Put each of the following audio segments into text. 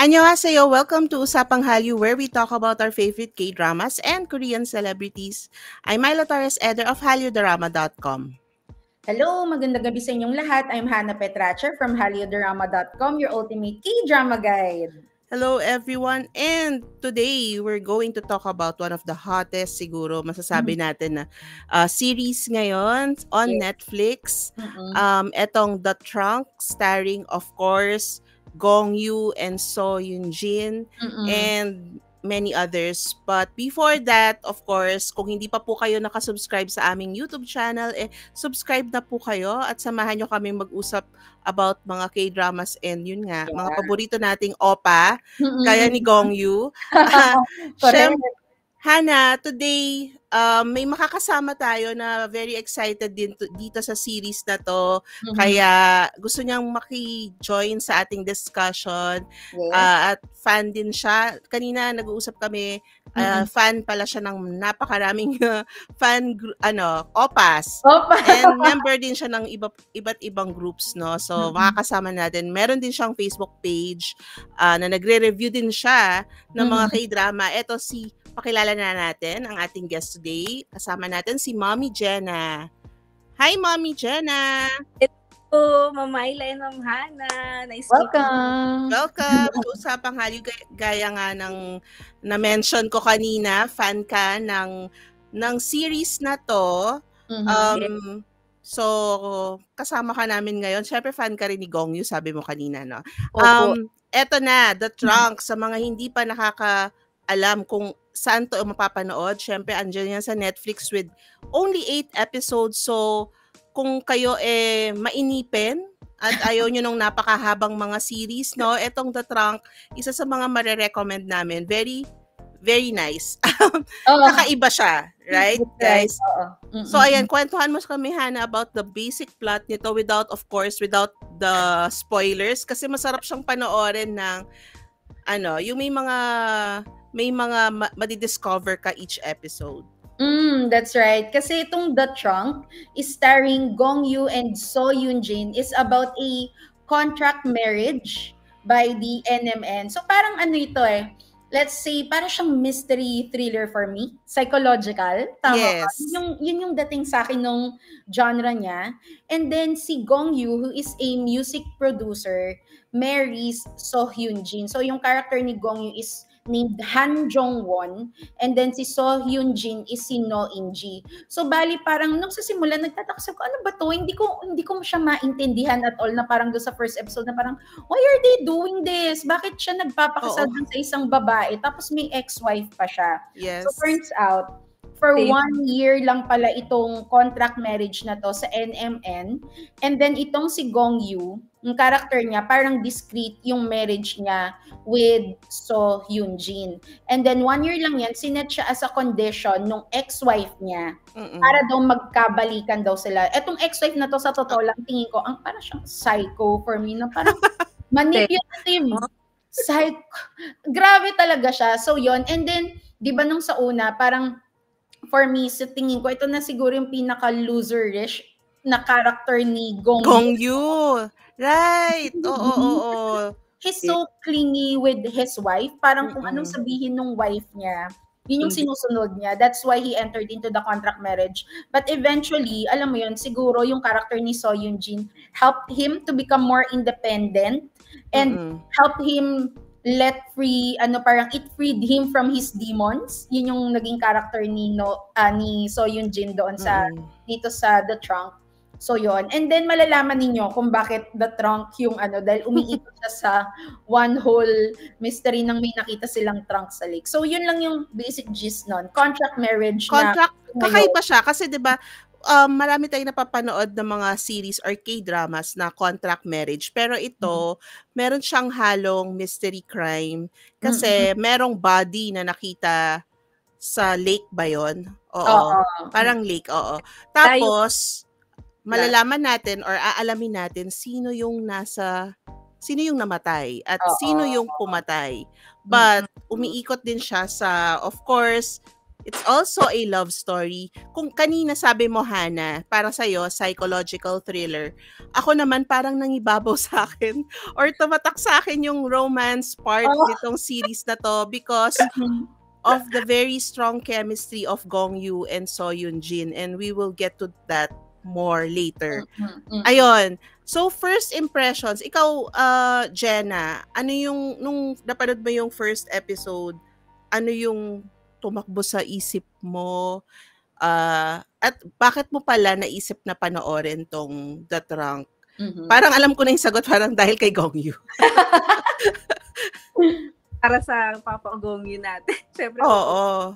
Annyeonghaseyo, welcome to Usapang Hallyu, where we talk about our favorite K-dramas and Korean celebrities. I'm Myla Torres, editor of HallyuDrama.com. Hello, magandang gabi sa inyong lahat. I'm Hannah Petracher from HallyuDrama.com, your ultimate K-drama guide. Hello everyone, and today we're going to talk about one of the hottest, siguro masasabi natin na series ngayon on Netflix. Etong The Trunk, starring of course Gong Yoo and So Yoon Jin and many others. But before that, of course, kung hindi pa po kayo nakasubscribe sa aming YouTube channel, subscribe na po kayo at samahan nyo kami mag-usap about mga K-dramas and yun nga, mga paborito nating OPA, kaya ni Gong Yoo. Hannah, today, may makakasama tayo na very excited din dito sa series na to. Kaya gusto niyang maki-join sa ating discussion. At fan din siya. Kanina nag-uusap kami, fan pala siya ng napakaraming OPAs. And member din siya ng iba't ibang groups, no? So, makakasama natin. Meron din siyang Facebook page na nagre-review din siya ng mga K-drama. Ito pakilala na natin ang ating guest today. Kasama natin si Mommy Jenna. Hi, Mommy Jenna! Hello, Mama Ayla and Ma'am Hannah. Nice Welcome! Welcome to Usapang Hallyu. Gaya nga ng na-mention ko kanina, fan ka ng series na to. So, kasama ka namin ngayon. Siyempre, fan ka rin ni Gong Yoo, sabi mo kanina, no? Eto na, The Trunk. Sa mga hindi pa nakakaalam kung saan to mapapanood, syempre andyan yan sa Netflix with only 8 episodes. So, kung kayo mainipin at ayaw nyo nung napakahabang mga series, no, etong The Trunk, isa sa mga marirecommend namin. Very, very nice. Kakaiba siya, right, guys? So, ayan, kwentuhan mo kami, Hannah, about the basic plot nito without the spoilers, kasi masarap siyang panoorin ng, yung may mga madidiscover ka each episode. That's right. Kasi itong The Trunk is starring Gong Yoo and So Yoon Jin, is about a contract marriage by the NMN. So parang ito let's say, parang siyang mystery thriller for me. Psychological. Tama yes. Ba? Yun yung dating sa akin nung genre niya. And then si Gong Yoo, who is a music producer, marries So Hyun Jin. So yung character ni Gong Yoo is named Han Jong Won, and then si So Hyun Jin is si No In Ji. So bali parang nung sa simula nagtataka ko, ano ba to? Hindi ko siya maintindihan at all, na parang doon sa first episode na parang, why are they doing this? Bakit siya nagpapakasal dun sa isang babae tapos may ex-wife pa siya? Yes. So turns out, for 1 year lang pala itong contract marriage na to sa NMN. And then itong si Gong Yoo, yung character niya, parang discreet yung marriage niya with So Hyun Jin. And then 1 year lang yan, sinet siya as a condition nung ex-wife niya para daw magkabalikan daw sila. Etong ex-wife na to, sa totoo lang, tingin ko, ang parang siyang psycho for me, na parang manipulative. Psycho. Grabe talaga siya. So yon. And then, di ba nung sa una, parang for me, sa tingin ko, ito na siguro yung pinaka-loserish na character ni Gong Yoo. Right. Oo. He's so clingy with his wife. Parang kung anong sabihin ng wife niya, yun yung sinusunod niya. That's why he entered into the contract marriage. But eventually, alam mo yun, siguro yung character ni So Yoon Jin helped him to become more independent and helped him let free, parang it freed him from his demons. Yun yung naging character ni So Yoon Jin doon dito sa The Trunk. So yon. And then malalaman ninyo kung bakit The Trunk yung dahil umiikot siya sa one whole mystery ng may nakita silang trunk sa lake. So yun lang yung basic gist nun. Contract marriage. Kakaiba siya kasi 'di ba, marami tayong napapanood ng mga series or K-dramas na contract marriage. Pero ito, meron siyang halong mystery crime kasi merong body na nakita sa lake ba yun? Oo. Parang lake, oo. Tapos, malalaman natin or aalamin natin sino yung namatay at sino yung pumatay. But, umiikot din siya sa, of course, It's also a love story. Kung kanina sabi mo, Hana, para sa'yo, psychological thriller. Ako naman parang nangibabaw sa akin or tumatak sa akin yung romance part nitong series na to because of the very strong chemistry of Gong Yoo and So Yoon Jin, and we will get to that more later. Ayun. So, first impressions, ikaw, Jenna, ano yung, nung napanood mo yung first episode, ano yung tumakbo sa isip mo? At bakit mo pala naisip na panoorin tong The Trunk? Parang alam ko na yung sagot, parang dahil kay Gong Yoo. Para sa Papa Gong Yoo natin. Siyempre. Oo.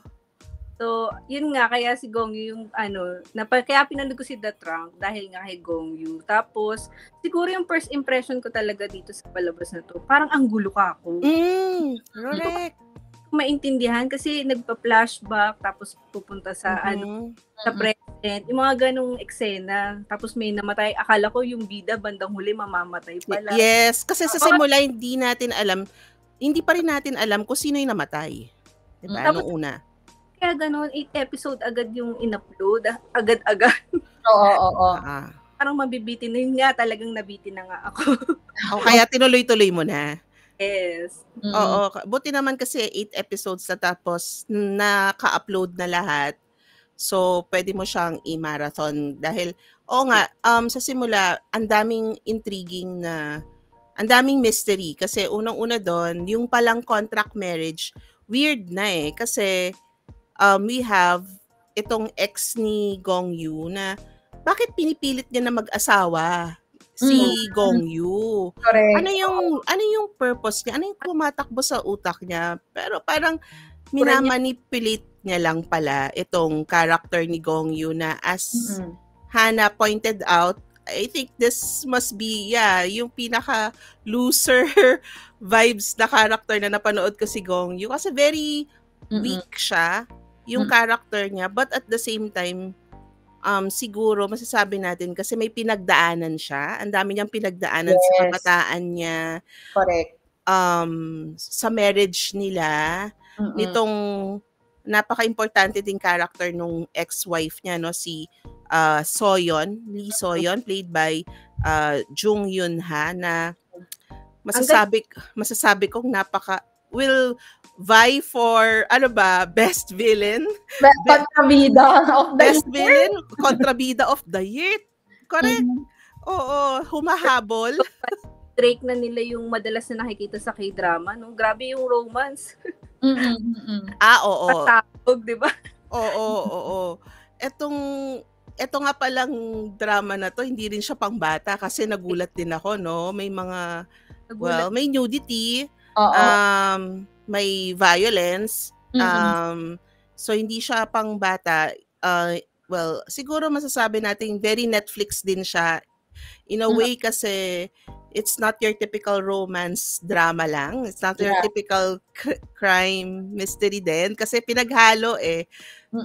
So, yun nga, kaya si Gong Yoo yung kaya pinanood ko si The Trunk dahil nga kay Gong Yoo. Tapos, siguro yung first impression ko talaga dito sa palabas na to, parang ang gulo ka ako. Correct. Maintindihan kasi nagpa-flashback, tapos pupunta sa sa present, yung mga ganong eksena. Tapos may namatay. Akala ko yung bida bandang huli mamamatay pala. Yes, kasi sa simula hindi pa rin natin alam kung sino yung namatay. Diba? Nung una. Kaya gano'n, 8 episode agad yung in-upload. Agad-agad. Oo. Parang mabibitin na yun nga. Talagang nabitin na nga ako. Kaya tinuloy-tuloy mo na. Yes. Oo. Buti naman kasi 8 episodes na tapos naka-upload na lahat. So, pwede mo siyang i-marathon. Dahil, sa simula, ang daming intriguing na ang daming mystery kasi unang-una doon, yung palang contract marriage, weird na kasi we have itong ex ni Gong Yoo na bakit pinipilit niya na mag-asawa si Gong Yoo? Correct. Ano yung purpose niya? Ano yung pumatakbo sa utak niya? Pero parang minamanipulate niya lang pala itong character ni Gong Yoo na as Hana pointed out, I think this must be, yung pinaka-loser vibes na character na napanood ko si Gong Yoo. Kasi very weak siya, yung character niya. But at the same time, siguro masasabi natin kasi may pinagdaanan siya. Ang dami niyang pinagdaanan sa kabataan niya. Correct. Sa marriage nila, nitong napaka-importante ding character nung ex-wife niya, no, si Lee So-yeon, played by Jung Yoon-ha, na masasabi kong will vie for best villain, kontrabida of the best villain, kontrabida of the year. Correct. Oo, humahabol. Drake na nila yung madalas na nakikita sa K-drama, no? Grabe yung romance. Oo. Patawag, di ba? Oo. Ito nga palang drama na to, hindi rin siya pangbata kasi nagulat din ako, no? May mga, may nudity, may violence, so hindi siya pangbata. Siguro masasabi natin very Netflix din siya in a way kasi it's not your typical romance drama lang. It's not your typical crime mystery din kasi pinaghalo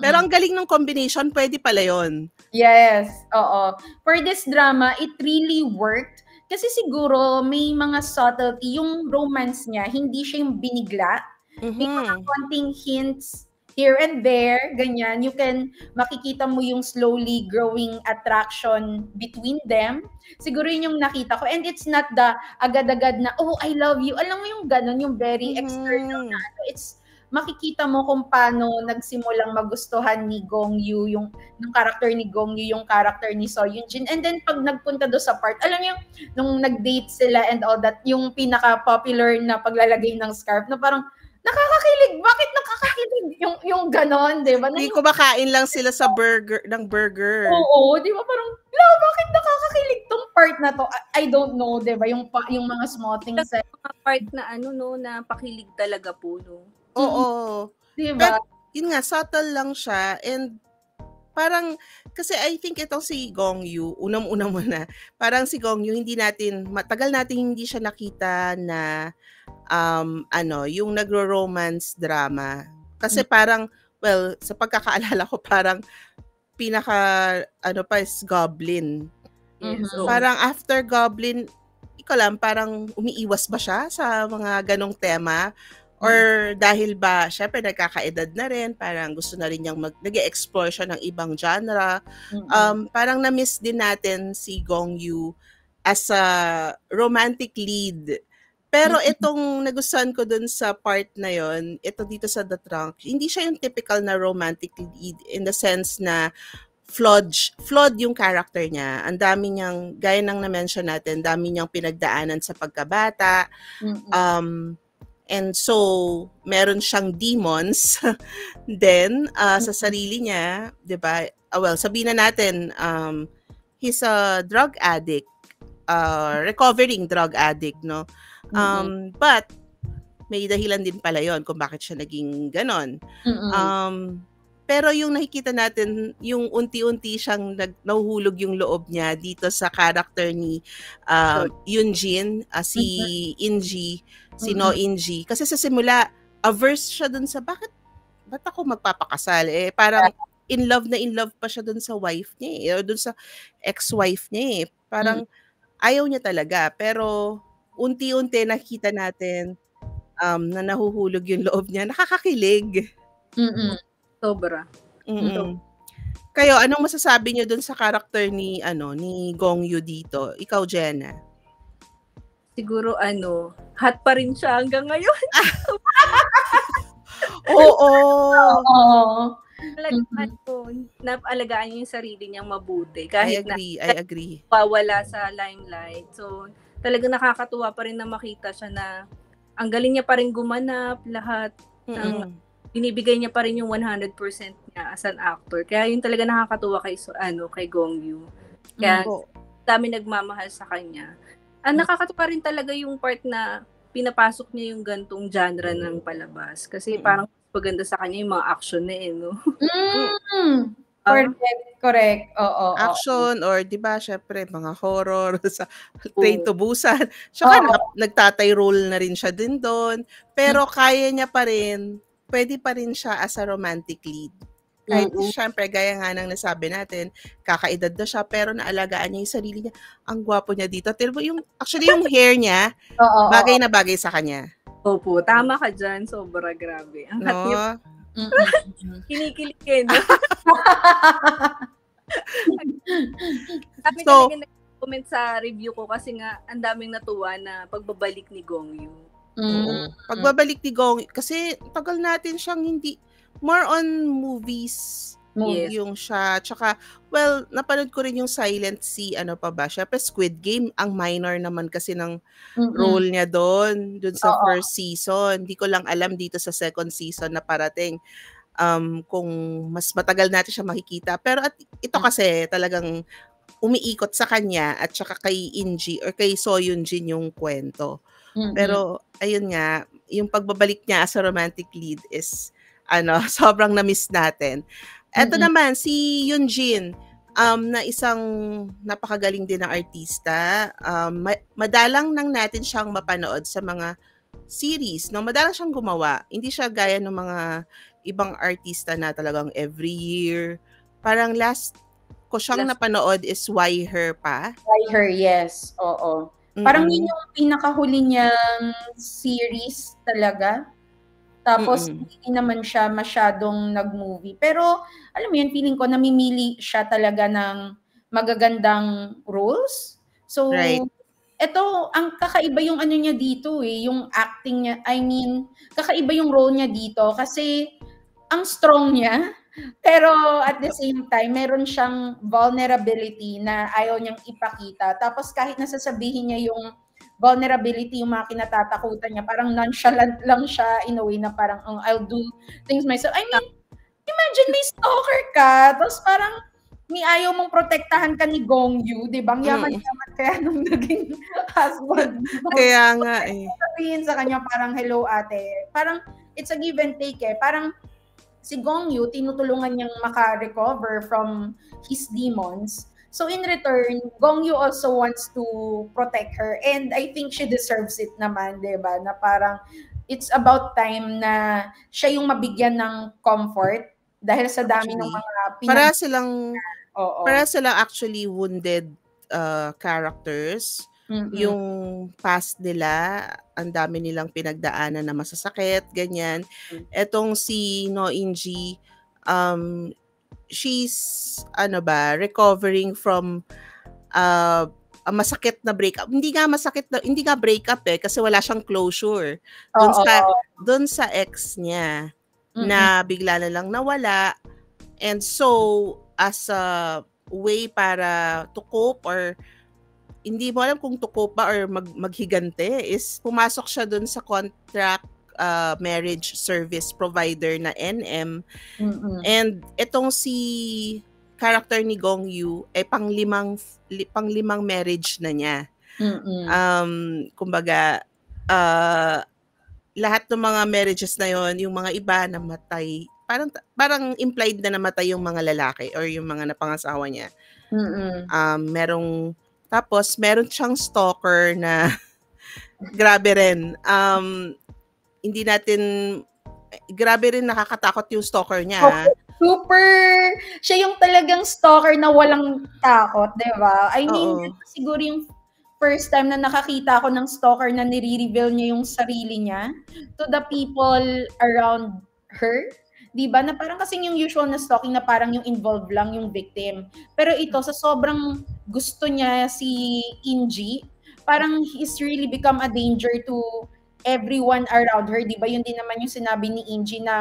Pero ang galing ng combination, pwede pala yun. Yes, oo. For this drama, it really worked. Kasi siguro may mga subtlety, yung romance niya, hindi siya yung binigla. May mga konting hints here and there, ganyan. You can makikita mo yung slowly growing attraction between them. Siguro yun yung nakita ko. And it's not the agad-agad na, oh, I love you. Alam mo yung ganun, yung very external na. It's makikita mo kung paano nagsimulang magustuhan ni Gong Yoo yung character ni Gong Yoo, yung character ni So Yoon Jin. And then pag nagpunta do sa part, alam niyo nung nag-date sila and all that, yung pinaka-popular na paglalagay ng scarf na parang nakakakilig. Bakit nakakakilig? Yung ganon, di ba? Hindi kumakain lang sila sa burger. Oo, di ba? Parang, bakit nakakakilig tong part na to? I don't know, di ba? Yung mga small things. Mga part na na pakilig talaga po, no? Oo. Diba? But, yun nga, subtle lang siya. And parang, kasi I think itong si Gong Yoo, unang-una muna, parang si Gong Yoo, matagal natin hindi siya nakita na, yung nagro-romance drama. Kasi parang, sa pagkakaalala ko, parang, is Goblin. Yes. Parang after Goblin, parang umiiwas ba siya sa mga ganong tema? Or dahil ba, syempre nagkakaedad na rin, parang gusto na rin niyang nag-explore siya ng ibang genre. Parang na-miss din natin si Gong Yoo as a romantic lead. Pero itong nagustuhan ko dun sa part na yon, ito dito sa The Trunk, hindi siya yung typical na romantic lead in the sense na flawed yung character niya. Ang dami niyang, gaya ng na-mention natin, dami niyang pinagdaanan sa pagkabata. And so, meron siyang demons then sa sarili niya, 'di ba? Well, sabihin na natin he's a drug addict, recovering drug addict, no? But may dahilan din pala 'yon kung bakit siya naging ganon. Pero yung nakikita natin, yung unti-unti siyang nahuhulog yung loob niya dito sa character ni Yoonjin, si In-ji, si No In-ji. Kasi sa simula, averse siya dun sa ba't ako magpapakasal? Parang in love pa siya dun sa wife niya, o dun sa ex-wife niya. Parang ayaw niya talaga. Pero unti-unti nakikita natin na nahuhulog yung loob niya. Nakakakilig. Sobra. Kayo, anong masasabi niyo dun sa character ni Gong Yoo dito? Ikaw, Jenna? Siguro hot pa rin siya hanggang ngayon. Oo. Napalagaan niya yung sarili niyang mabuti. Kahit I agree. Pawala sa limelight. So, talagang nakakatuwa pa rin na makita siya na ang galing niya pa rin gumanap lahat ng binibigay niya pa rin yung 100% niya as an actor. Kaya yun talaga nakakatuwa kay Gong Yoo. Kaya dami nagmamahal sa kanya. Nakakatuwa rin talaga yung part na pinapasok niya yung gantong genre ng palabas. Kasi parang maganda sa kanya yung mga action na no? Correct. Oo. Action or 'di ba, syempre mga horror sa Train to Busan. Saka nagtatay role na rin siya din doon. Pero kaya niya pa rin, pwede pa rin siya as a romantic lead. Kahit syempre, gaya nga nang nasabi natin, kakaedad na siya, pero naalagaan niya yung sarili niya. Ang gwapo niya dito. Actually, yung hair niya, bagay na bagay sa kanya. Opo, tama ka dyan. Sobra grabe. Ang hot niya. Kinikilig no? Kami talaga nag-comment sa review ko kasi nga ang daming natuwa na pagbabalik ni Gong Yoo. Pagbabalik ni Gong, kasi tagal natin siyang hindi, more on movies yung siya. Tsaka, well, napanood ko rin yung Silent Sea, syempre Squid Game, ang minor naman kasi ng role niya doon sa first season. Hindi ko lang alam dito sa second season na parating kung mas matagal natin siya makikita. Pero ito kasi talagang umiikot sa kanya at saka kay In-ji or kay So Yoon-jin yung kwento. Pero ayun nga, yung pagbabalik niya as a romantic lead is sobrang na-miss natin. Eto naman si Yoonjin, na isang napakagaling din na artista. Madalang nang natin siyang mapanood sa mga series, no? Madalang siyang gumawa. Hindi siya gaya ng mga ibang artista na talagang every year. Parang last ko siyang napanood is Why Her pa. Why Her, yes. Oo. Parang yun yung pinakahuli niyang series talaga. Tapos, hindi naman siya masyadong nag-movie. Pero, alam mo yun, feeling ko, namimili siya talaga ng magagandang roles. So, ito, ang kakaiba yung niya dito yung acting niya. I mean, kakaiba yung role niya dito kasi ang strong niya. Pero at the same time, meron siyang vulnerability na ayaw niyang ipakita. Tapos kahit nasasabihin niya yung vulnerability, yung mga kinatatakutan niya, parang nonchalant lang siya in a way na parang, I'll do things myself. I mean, imagine may stalker ka, tapos parang may ayaw mong protektahan ka ni Gong Yoo, di ba? Yaman-yaman kaya nung naging husband. Kaya nga sabihin sa kanya parang, hello ate. Parang, it's a give and take Parang, si Gong Yoo, tinutulungan niyang maka-recover from his demons. So in return, Gong Yoo also wants to protect her. And I think she deserves it naman, diba? Na parang, it's about time na siya yung mabigyan ng comfort dahil sa dami ng mga para silang actually wounded characters. yung past nila, ang dami nilang pinagdaanan na masasakit, ganyan. Etong si No In-ji, she's recovering from a masakit na breakup. Hindi nga breakup kasi wala siyang closure doon sa ex niya na bigla na lang nawala. And so as a way para to cope, or hindi mo alam kung to cope ba or maghigante, is pumasok siya doon sa contract marriage service provider na NM. And itong si character ni Gong Yoo ay panglimang marriage na niya. Kumbaga lahat ng mga marriages na yon, yung mga iba namatay, parang implied na namatay yung mga lalaki or yung mga napangasawa niya. Tapos meron siyang stalker na grabe rin. Grabe rin, nakakatakot yung stalker niya. Super! Siya yung talagang stalker na walang takot, di ba? I mean, siguro yung first time na nakakita ako ng stalker na nire-reveal niya yung sarili niya to the people around her. Di ba? Na parang kasing yung usual na stalking na parang yung involved lang yung victim. Pero ito, sa sobrang gusto niya si In-ji, parang he's really become a danger to everyone around her. Di ba? Yun din naman yung sinabi ni In-ji na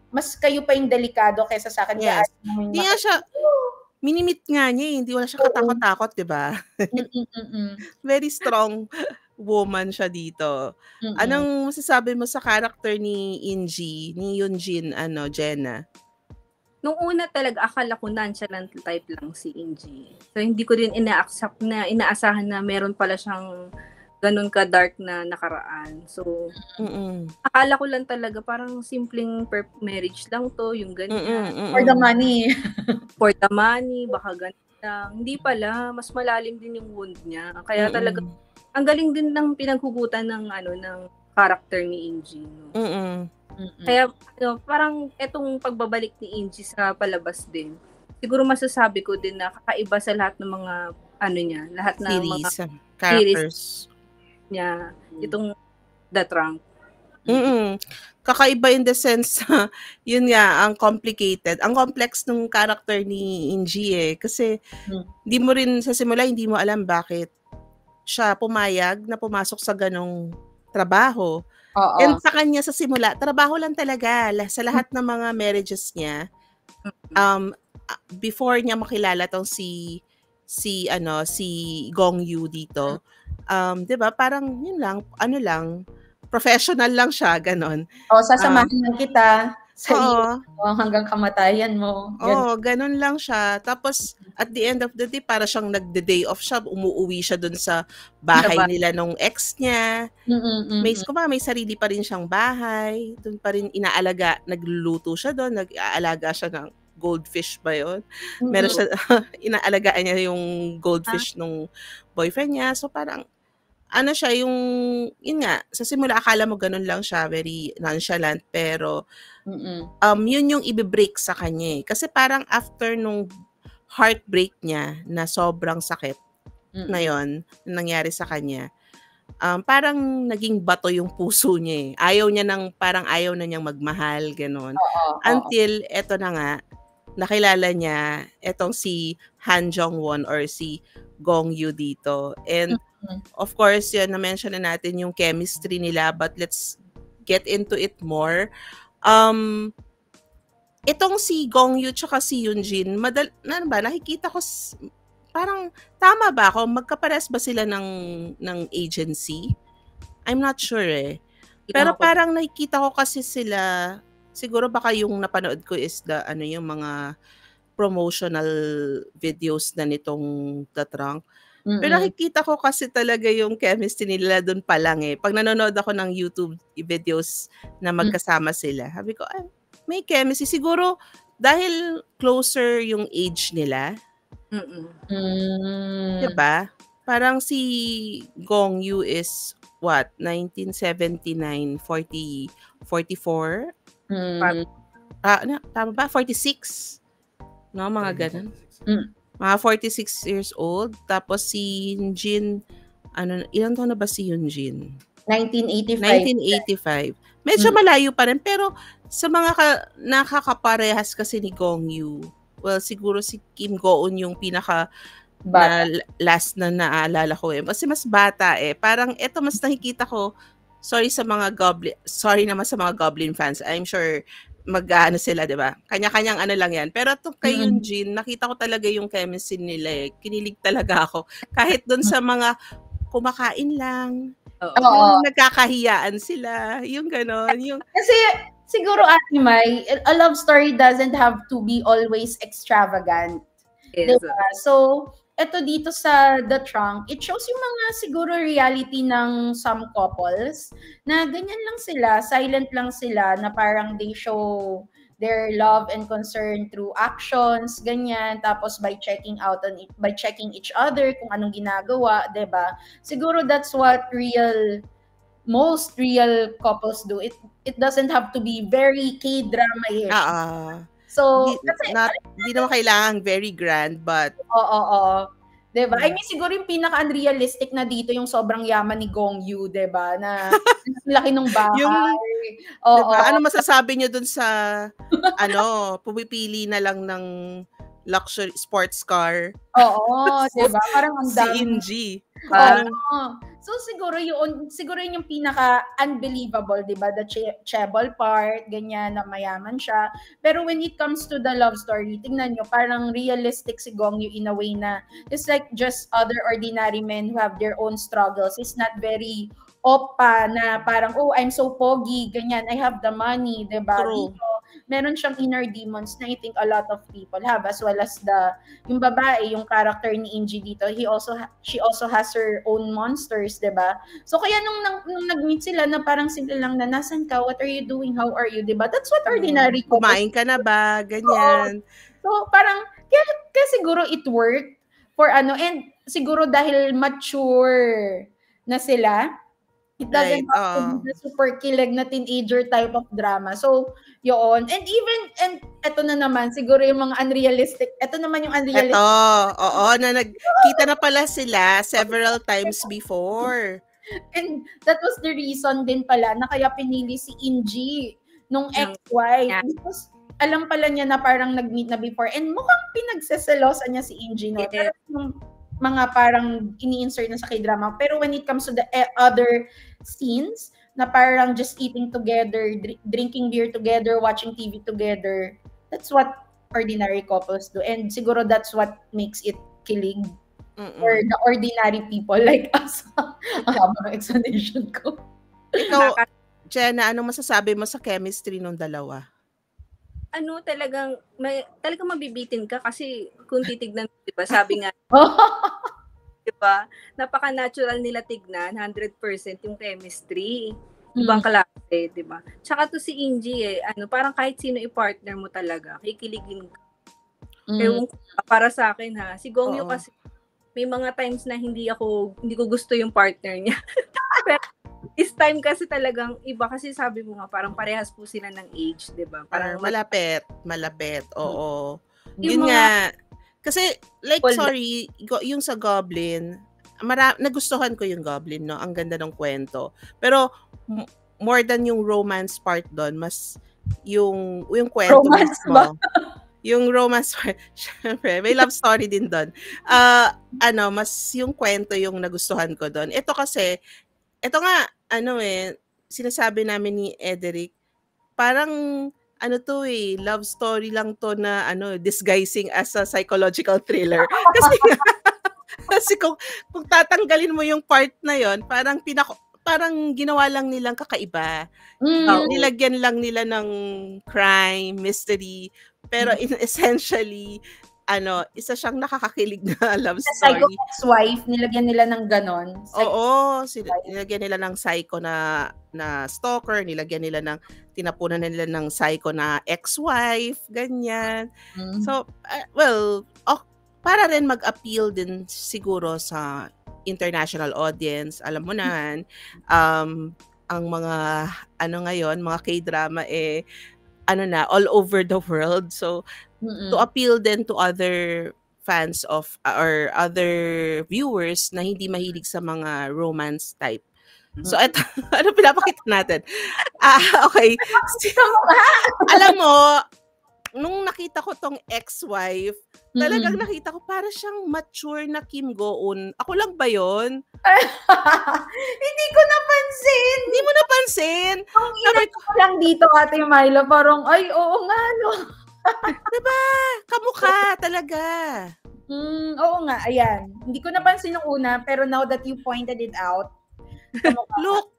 mas kayo pa yung delikado kaysa sa akin. Yes. Hindi nga siya, minimit nga niya hindi wala siya katakot-takot, di ba? Very strong woman siya dito. Anong masasabi mo sa character ni In-ji, ni Yoonjin, Jenna? Nung una talaga, akala ko nonchalant type lang si In-ji. So, hindi ko din inaasahan na meron pala siyang ganun ka-dark na nakaraan. So, akala ko lang talaga parang simpleng marriage lang to, yung ganyan. For the money. For the money, baka ganun lang. Hindi pala, mas malalim din yung wound niya. Kaya talaga, ang galing din ng pinaghugutan ng character ni In-ji. No? Kaya parang etong pagbabalik ni In-ji sa palabas din, siguro masasabi ko din na kakaiba sa lahat ng mga lahat ng mga characters niya, itong The Trunk. Kakaiba in the sense, yun nga, ang complicated. Ang complex ng character ni In-ji kasi hindi mo rin sa simula, hindi mo alam bakit siya pumayag na pumasok sa ganong trabaho. And sa kanya sa simula, trabaho lang talaga sa lahat ng mga marriages niya. Before niya makilala tong si Gong Yoo dito. 'Di ba? Parang yun lang, professional lang siya, ganon. Sasamahan lang kita sa iyo hanggang kamatayan mo. Ganon lang siya. Tapos at the end of the day, para siyang nagde-day off siya, umuwi siya dun sa bahay nila nung ex niya. May sarili pa rin siyang bahay. Doon pa rin nagluluto siya doon, nag-aalaga siya ng goldfish ba yun? Meron siya, inaalagaan niya yung goldfish nung boyfriend niya. So parang, yun nga, sa simula akala mo ganun lang siya, very nonchalant, pero yun yung i-break sa kanya. Kasi parang after nung heartbreak niya na sobrang sakit na yun, nangyari sa kanya, parang naging bato yung puso niya. Ayaw na niyang magmahal, ganun. Until, eto na nga, nakilala niya etong si Han Jong-won or si Gong Yoo dito. And of course, yun, na-mention na natin yung chemistry nila, but let's get into it more. Itong si Gong Yoo tsaka si Yoonjin, nakikita ko, parang tama ba ako? Magkapares ba sila ng agency? I'm not sure Pero parang nakikita ko kasi sila, siguro baka yung napanood ko is yung mga promotional videos na nitong The Trunk. Pero nakikita ko kasi talaga yung chemistry nila doon pa lang Pag nanonood ako ng YouTube videos na magkasama sila, sabi ko, may chemistry. Siguro dahil closer yung age nila. Diba? Parang si Gong Yoo is 1979, 44? Tama ba? 46? No, mga ganun. Mga 46 years old. Tapos si Jin, ilang taon na ba si Yoonjin? 1985. 1985. Medyo malayo pa rin, pero sa mga nakakaparehas kasi ni Gong Yoo, well, siguro si Kim Go-eun yung pinaka last na naaalala ko kasi mas bata Parang eto mas nakikita ko, sorry naman sa mga Goblin fans. I'm sure mag-ano sila, 'di ba? Kanya-kanyang ano lang 'yan. Pero to kay Yoonjin, nakita ko talaga yung chemistry nila Kinilig talaga ako. Kahit doon sa mga kumakain lang. Yung nagkakahiyaan sila, yung gano'n. Kasi siguro, Ate Mai, a love story doesn't have to be always extravagant. Yes. Diba? So, eto dito sa The Trunk, it shows yung mga siguro reality ng some couples na ganyan lang sila, silent lang sila, na parang they show their love and concern through actions, ganyan, tapos by checking each other kung anong ginagawa, 'di ba? Siguro that's what most real couples do. It doesn't have to be very K-drama-ish. So, hindi naman kailangan very grand, but diba? I mean, siguro yung pinaka-unrealistic na dito yung sobrang yaman ni Gong Yoo, diba? Na laki ng bahay. Diba? Ano masasabi niyo dun sa, pumipili na lang ng luxury sports car? Diba? Parang ang dami. Si Inji. So siguro yun yung pinaka-unbelievable, diba? The chaebol part, ganyan, na mayaman siya. Pero when it comes to the love story, tingnan nyo, parang realistic si Gong Yoo in a way na it's like just other ordinary men who have their own struggles. It's not very oppa na parang, I'm so pogi, ganyan, I have the money, diba? True. Dito, meron siyang inner demons na I think a lot of people have, as well as yung babae, yung character ni Inji dito, she also has her own monsters, diba? So kaya nung nag-meet sila na parang simple lang na, nasan ka? What are you doing? How are you? Diba? That's what ordinary couples. Kumain ka na ba? Ganyan. So parang, kaya siguro it worked for and siguro dahil mature na sila, it doesn't have to be the super kilig na teenager type of drama. So, yun. And eto na naman, siguro yung mga unrealistic. Eto naman yung unrealistic. Na nagkita na pala sila several times before. And that was the reason din pala na kaya pinili si Inji nung ex-wife. Because alam pala niya na parang nag-meet na before. And mukhang pinagseselosa niya si Inji. No? Pero yung mga parang ini-insert na sa K-drama. Pero when it comes to the other scenes, na parang just eating together, drinking beer together, watching TV together, that's what ordinary couples do. And siguro that's what makes it kilig for the ordinary people like us. Ang habang explanation ko. Ikaw, Jenna, anong masasabi mo sa chemistry ng dalawa? Talagang mabibitin ka kasi kung titignan, di ba, sabi nga, di ba, napaka-natural nila tignan, 100% yung chemistry. Ibang klase, di ba? Tsaka to si Inji parang kahit sino i-partner mo talaga, kikiligin ka. Ewan ko, para sa akin si Gong Yoo kasi may mga times na hindi ko gusto yung partner niya. Pero this time kasi talagang iba kasi sabi mo nga parang parehas po sila ng age, 'di ba? Parang malapit. Oo. Yun nga. Kasi yung sa Goblin, nagustuhan ko yung Goblin, no. Ang ganda ng kwento. Pero more than yung romance part doon, mas yung kwento romance mismo. Ba? Yung romance part, syempre, may love story din doon. Mas yung kwento yung nagustuhan ko doon. Ito sinasabi namin ni Ederic, parang love story lang to na disguising as a psychological thriller. Kasi kung tatanggalin mo yung part na yon, parang ginawa lang nilang kakaiba. Nilagyan lang nila ng crime, mystery, pero essentially isa siyang nakakakilig na love story. Psycho ex-wife, nilagyan nila ng ganon. Nilagyan nila ng psycho na stalker, tinapunan nila ng psycho na ex-wife, ganyan. So, para rin mag-appeal din siguro sa international audience. Alam mo na, ang mga ngayon, mga K-drama all over the world. So, to appeal then to other fans of or other viewers na hindi mahilig sa mga romance type. So, eto, ano pinapakita natin? Okay. Alam mo, nung nakita ko tong ex-wife, talagang nakita ko para siyang mature na Kim Go-eun. Ako lang ba yun? Hindi ko napansin. Hindi mo napansin? Ang init ko lang dito, Ate Myla, parang, ay, oo nga, no. Diba? Kamukha talaga. Oo nga, ayan. Hindi ko napansin nung una, pero now that you pointed it out, look,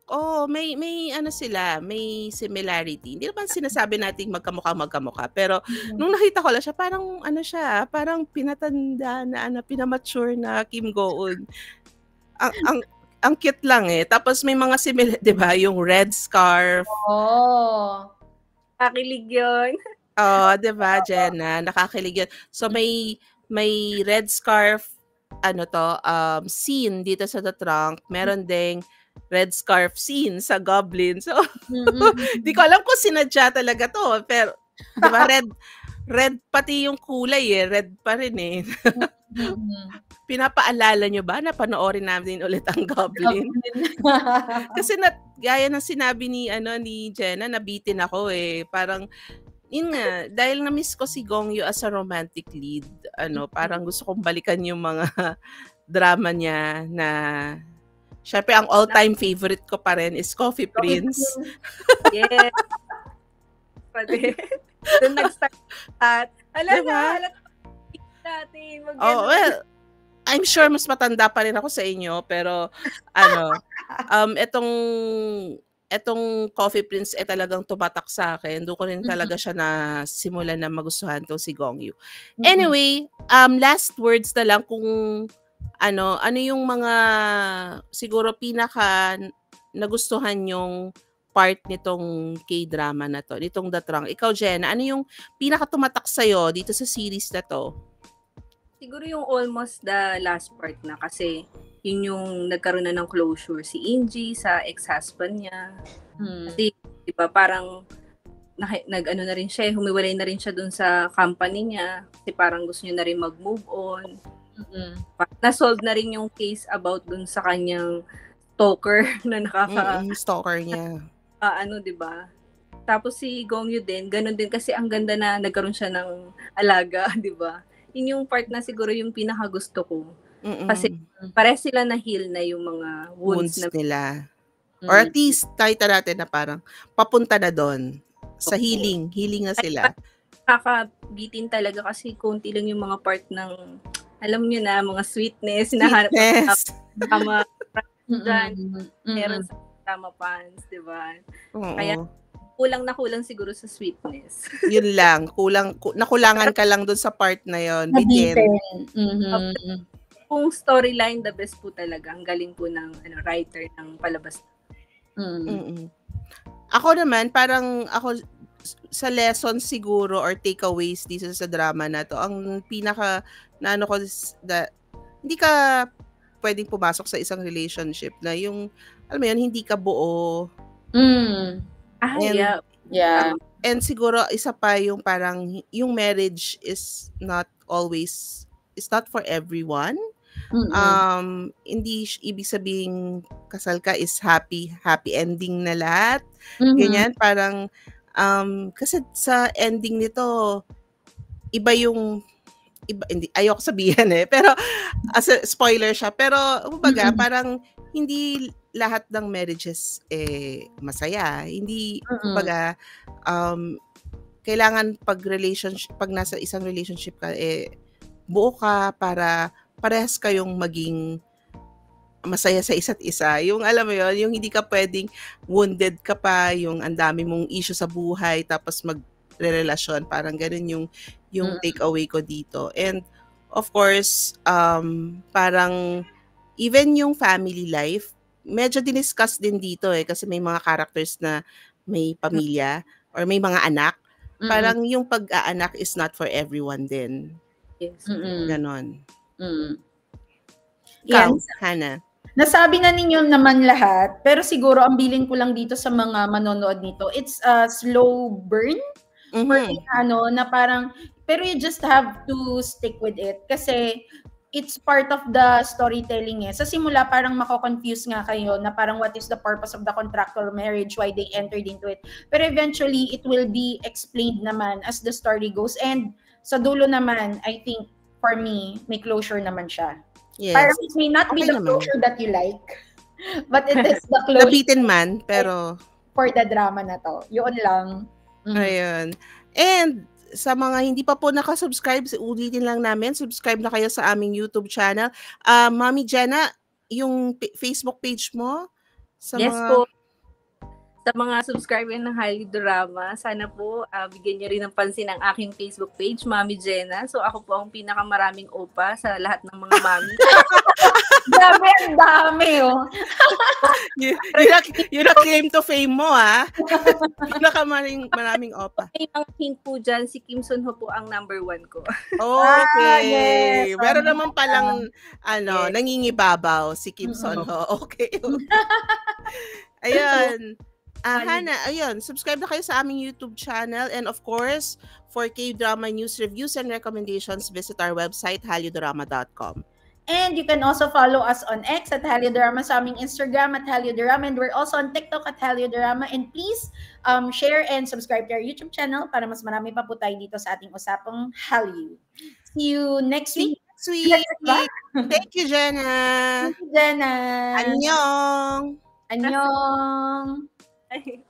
may ano sila, may similarity. Hindi naman sinasabi nating magkamukha, pero nung nakita ko lang siya, parang ano siya, parang pinatanda na pinamature na Kim Go-eun. Ang cute lang eh. Tapos may mga similar, 'di ba, yung red scarf. Pakilig 'yon. 'Di ba, Jenna, nakakilig yun. So may red scarf scene dito sa The Trunk. Meron ding red scarf scene sa Goblin. So, di ko alam kung sinadya talaga to. Pero, di ba, red pati yung kulay eh. Red pa rin eh. Pinapaalala nyo ba na panoorin namin ulit ang Goblin? Kasi gaya ng sinabi ni Jenna, nabitin ako eh. Parang, yun nga, dahil na-miss ko si Gong Yoo as a romantic lead, parang gusto kong balikan yung mga drama niya na syempre, ang all-time favorite ko pa rin is Coffee Prince. Yes. Pwede. Doon nag-start at natin. Well, I'm sure mas matanda pa rin ako sa inyo, pero etong Coffee Prince talagang tumatak sa akin. Doon ko rin talaga siya na simulan na magustuhan to si Gong Yoo. Anyway, last words na lang kung ano yung mga siguro pinaka nagustuhan yung part nitong K-drama na to, nitong The Trunk. Ikaw, Jenna, ano yung pinaka tumatak sa'yo dito sa series na to? Siguro yung almost the last part na kasi yun yung nagkaroon na ng closure si Inji sa ex-husband niya. Kasi, di ba, parang nag-ano na rin siya, humiwalay na rin siya dun sa company niya kasi parang gusto niya na rin mag-move on. Na-solve na rin yung case about dun sa kanyang stalker na stalker niya. Di ba? Tapos si Gong Yoo din, ganun din kasi ang ganda na nagkaroon siya ng alaga, di ba? Yun yung part na siguro yung pinakagusto ko. Kasi pare sila na heal na yung mga wounds nila. Or at least kahit natin na parang papunta na doon sa healing na sila. Kakabitin talaga kasi konti lang yung mga part ng alam niyo na, mga sweetness, hinahanap tama meron sa tama fans, di ba? Kaya kulang siguro sa sweetness. Yun lang, nakulangan ka lang doon sa part na yon. Kung storyline, the best po talaga. Ang galing po ng writer ng palabas. Ako naman, parang ako sa lessons siguro or takeaways dito sa drama na to, ang pinaka ko hindi ka pwedeng pumasok sa isang relationship na yung alam mo yun, hindi ka buo. Yeah. And siguro isa pa yung parang yung marriage is not for everyone. Hindi ibig sabihin kasal ka is happy ending na lahat. Ganyan, parang kasi sa ending nito hindi ayoko sabihin pero as a spoiler siya, pero kumbaga parang hindi lahat ng marriages masaya. Hindi kumbaga kailangan pag nasa isang relationship ka buo ka para parehas kayong maging masaya sa isa't isa. Yung alam mo yun, yung hindi ka pwedeng wounded ka pa, yung ang dami mong issue sa buhay tapos magrerelasyon, parang ganun yung takeaway ko dito. And of course, parang even yung family life, medyo diniscuss din dito kasi may mga characters na may pamilya or may mga anak. Parang yung pag-aanak is not for everyone din. Yes. Ganon. Yan, Hannah. Nasabi na ninyo naman lahat, pero siguro ang bilin ko lang dito sa mga manonood nito, it's a slow burn. Na parang Pero you just have to stick with it kasi it's part of the storytelling eh. Sa simula, parang mako-confuse nga kayo na parang what is the purpose of the contractual marriage, why they entered into it. Pero eventually, it will be explained naman as the story goes. And sa dulo naman, I think, for me, may closure naman siya. Yes. Parang it may not be the closure that you like, but it is the closure. Nabitin man, pero... For the drama na to. Yun lang. Ayun. And sa mga hindi pa po nakasubscribe, ulitin lang namin, subscribe na kayo sa aming YouTube channel. Mami Jenna, yung Facebook page mo? Yes po. Sa mga subscriber ng Highly Drama, sana po bigyan niyo rin ng pansin ang aking Facebook page, Mami Jenna. So ako po ang pinakamaraming opa sa lahat ng mga mami. Grabe, ang dami oh. Yun ang claim to fame mo Pinakamaraming opa. Ang king po dyan, si Kim Sun Ho po ang number 1 ko. Okay. Yes. Meron naman palang nangingibabaw si Kim Sun Ho. Okay. Ayun. Hana, ayun, subscribe na kayo sa aming YouTube channel, and of course, for K-drama news, reviews, and recommendations, visit our website, halyodrama.com. And you can also follow us on X at Halyodrama, sa aming Instagram at Halyodrama, and we're also on TikTok at Halyodrama. And please share and subscribe to our YouTube channel para mas marami pa po tayo dito sa ating usapang Hallyu. See you next week. Thank you, Jenna. Thank you, Jenna. Annyeong. Annyeong. Ay.